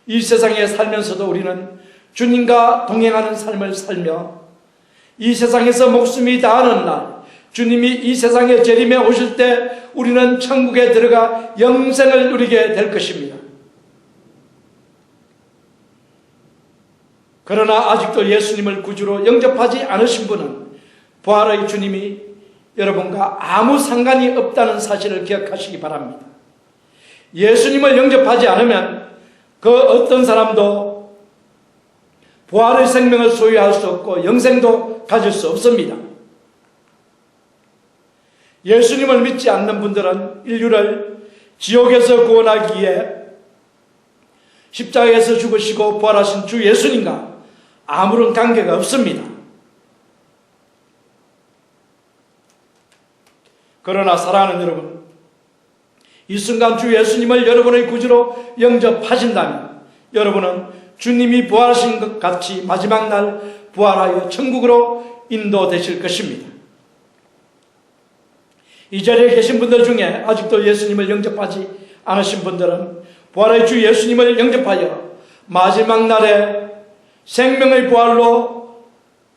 이 세상에 살면서도 우리는 주님과 동행하는 삶을 살며 이 세상에서 목숨이 다하는 날 주님이 이 세상에 재림해 오실 때 우리는 천국에 들어가 영생을 누리게 될 것입니다. 그러나 아직도 예수님을 구주로 영접하지 않으신 분은 부활의 주님이 여러분과 아무 상관이 없다는 사실을 기억하시기 바랍니다. 예수님을 영접하지 않으면 그 어떤 사람도 부활의 생명을 소유할 수 없고 영생도 가질 수 없습니다. 예수님을 믿지 않는 분들은 인류를 지옥에서 구원하기 위해 십자가에서 죽으시고 부활하신 주 예수님과 아무런 관계가 없습니다. 그러나 사랑하는 여러분, 이 순간 주 예수님을 여러분의 구주로 영접하신다면 여러분은 주님이 부활하신 것 같이 마지막 날 부활하여 천국으로 인도되실 것입니다. 이 자리에 계신 분들 중에 아직도 예수님을 영접하지 않으신 분들은 부활의 주 예수님을 영접하여 마지막 날에 생명의 부활로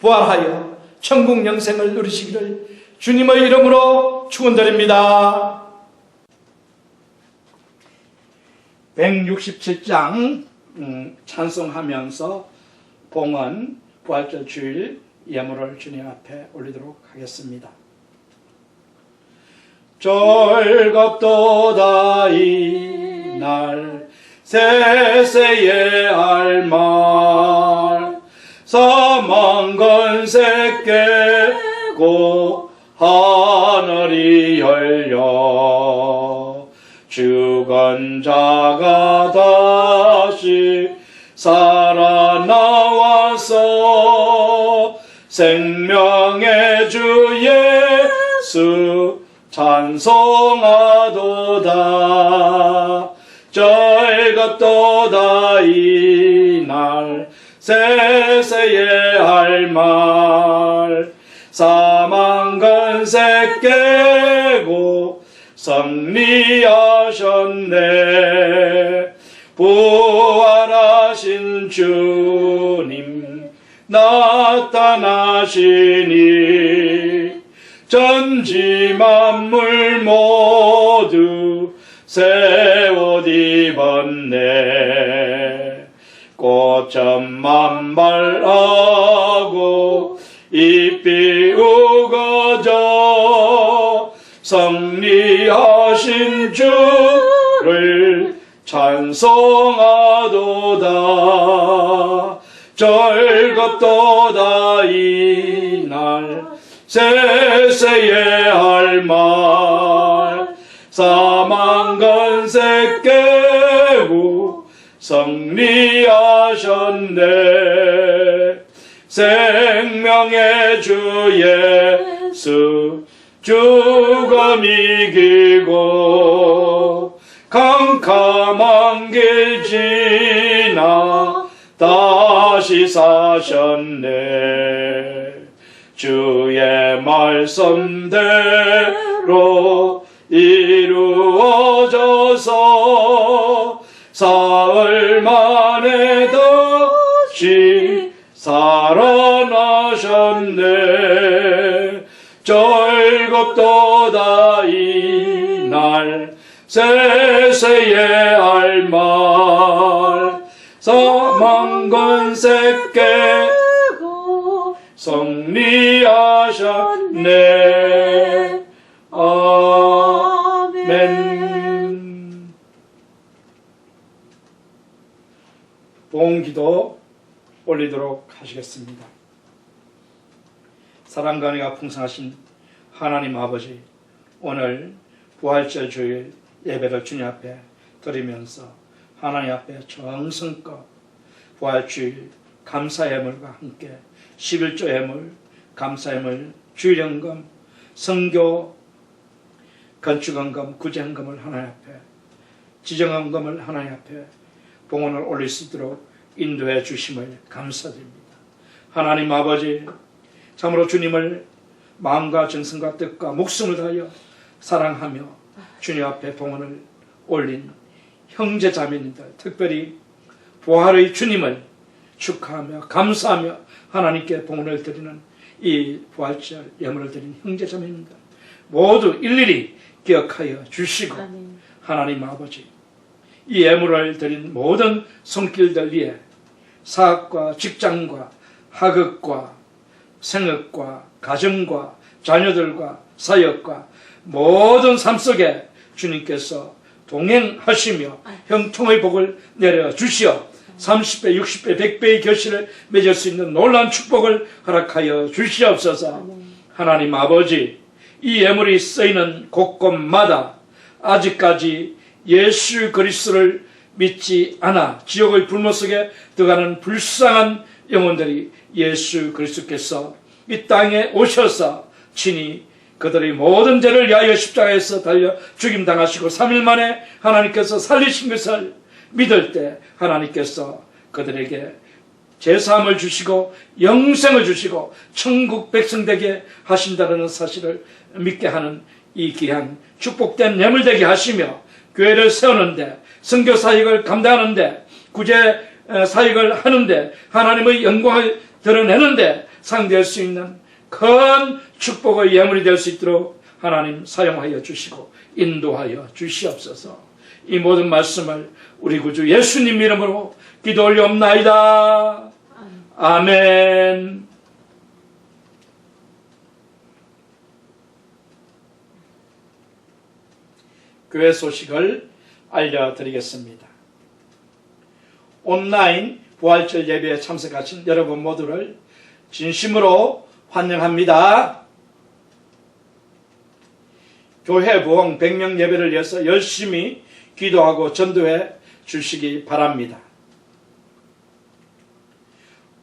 부활하여 천국 영생을 누리시기를 주님의 이름으로 축원드립니다. 167장 찬송하면서 봉헌 부활절 주일 예물을 주님 앞에 올리도록 하겠습니다. 즐겁도다 이날 세세의 알말 사망 건세 깨고 하늘이 열려 죽은 자가 다시 살아나와서 생명의 주 예수 찬송하도다. 즐겁도다 이날 세세의 할말 사망 건세 깨고 승리하셨네. 부활하신 주님 나타나시니 전지 만물 모두 새 옷 입었네. 꽃은 만발하고 잎이 우거져 승리하신 주를 찬송하도다. 즐겁도다 이날 세세의 할말 사망 건세 깨고 승리하셨네. 생명의 주 예수 죽음 이기고 캄캄한 길 지나 다시 사셨네. 주의 말씀대로 이루어져서 사흘 만에 다시 살아나셨네. 즐겁도다 없도다 이날 세세의 알말 사망 권세께 승리하셨네. 아멘. 봉기도 올리도록 하시겠습니다. 사랑과 은혜가 풍성하신 하나님 아버지, 오늘 부활절 주일 예배를 주님 앞에 드리면서 하나님 앞에 정성껏 부활주일 감사예물과 함께 11조 예물, 감사예물, 주일연금, 성교 건축헌금, 구제헌금을 하나님 앞에, 지정헌금을 하나님 앞에 봉헌을 올릴 수 있도록 인도해 주심을 감사드립니다. 하나님 아버지, 참으로 주님을 마음과 정성과 뜻과 목숨을 다하여 사랑하며 주님 앞에 봉헌을 올린 형제 자매님들, 특별히 부활의 주님을 축하하며 감사하며 하나님께 봉헌을 드리는 이 부활절 예물을 드린 형제 자매님들 모두 일일이 기억하여 주시고, 아멘. 하나님 아버지, 이 예물을 드린 모든 손길들 위에 사업과 직장과 학업과 생업과 가정과 자녀들과 사역과 모든 삶 속에 주님께서 동행하시며 형통의 복을 내려주시어 30배, 60배, 100배의 결실을 맺을 수 있는 놀라운 축복을 허락하여 주시옵소서. 하나님 아버지, 이 예물이 쓰이는 곳곳마다 아직까지 예수 그리스도를 믿지 않아 지옥의 불모 속에 들어가는 불쌍한 영혼들이 예수 그리스도께서 이 땅에 오셔서 친히 그들의 모든 죄를 위하여 십자가에서 달려 죽임당하시고 3일 만에 하나님께서 살리신 것을 믿을 때 하나님께서 그들에게 제사함을 주시고 영생을 주시고 천국 백성 되게 하신다는 사실을 믿게 하는 이 귀한 축복된 예물 되게 하시며 교회를 세우는데, 선교 사역을 감당하는데, 구제 사역을 하는데, 하나님의 영광을 드러내는데 상대할 수 있는 큰 축복의 예물이 될 수 있도록 하나님 사용하여 주시고 인도하여 주시옵소서. 이 모든 말씀을 우리 구주 예수님 이름으로 기도 올리옵나이다. 아멘. 교회 소식을 알려드리겠습니다. 온라인 부활절 예배에 참석하신 여러분 모두를 진심으로 환영합니다. 교회 부흥 100명 예배를 위해서 열심히 기도하고 전도해 주시기 바랍니다.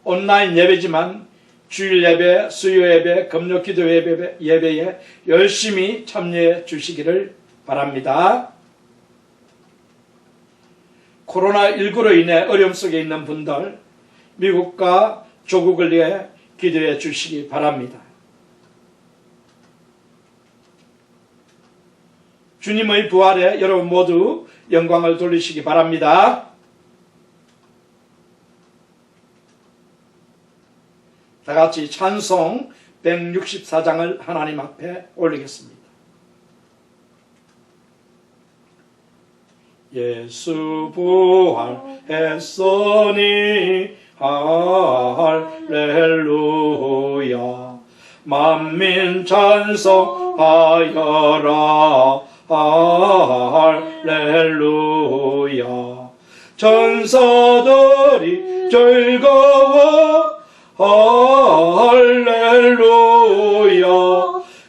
온라인 예배지만 주일 예배, 수요 예배, 금요 기도 예배에 열심히 참여해 주시기를 바랍니다. 코로나19로 인해 어려움 속에 있는 분들, 미국과 조국을 위해 기도해 주시기 바랍니다. 주님의 부활에 여러분 모두 영광을 돌리시기 바랍니다. 다 같이 찬송 164장을 하나님 앞에 올리겠습니다. 예수 부활했으니 할렐루야, 만민 찬송하여라 할렐루야, 천사들이 즐거워 할렐루야,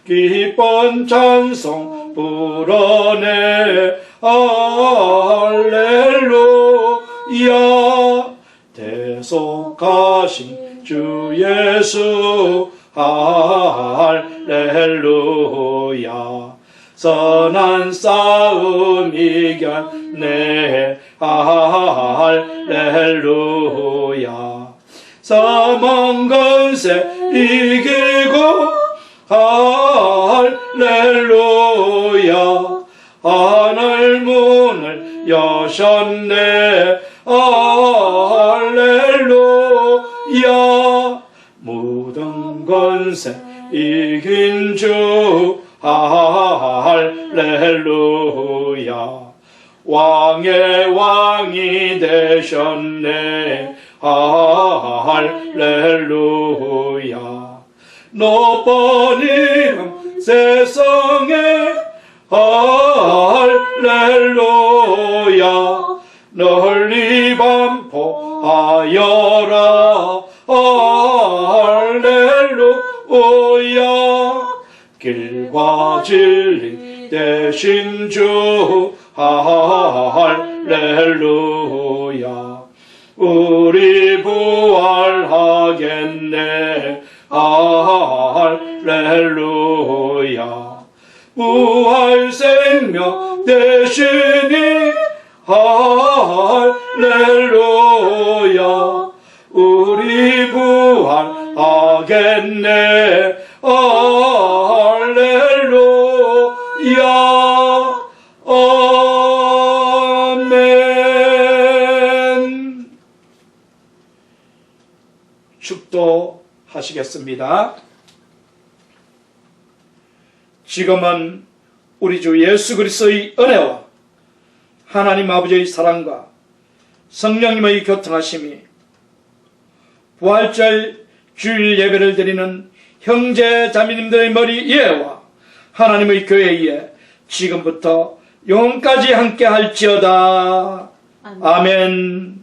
기쁜 찬송 불어내 할렐루야, 대속하신 주 예수 할렐루야, 선한 싸움 이겼네 할렐루야, 사망 권세 이기고 할렐루야, 하늘 문을 여셨네 할렐루야, 모든 권세 이긴 주 할렐루야, 왕의 왕이 되셨네. 할렐루야. 높은 이름 세상에 할렐루야. 널리 반포하여라. 할렐루야. 길과 진리 되신 주 할렐루야. 우리 부활하겠네. 할렐루야. 부활 생명 되시니 할렐루야. 우리 부활하겠네. 할렐루야. 아멘. 축도하시겠습니다. 지금은 우리 주 예수 그리스도의 은혜와 하나님 아버지의 사랑과 성령님의 교통하심이 부활절 주일 예배를 드리는 형제 자매님들의 머리 위에와 하나님의 교회 위에 지금부터 영원까지 함께 할지어다. 아멘.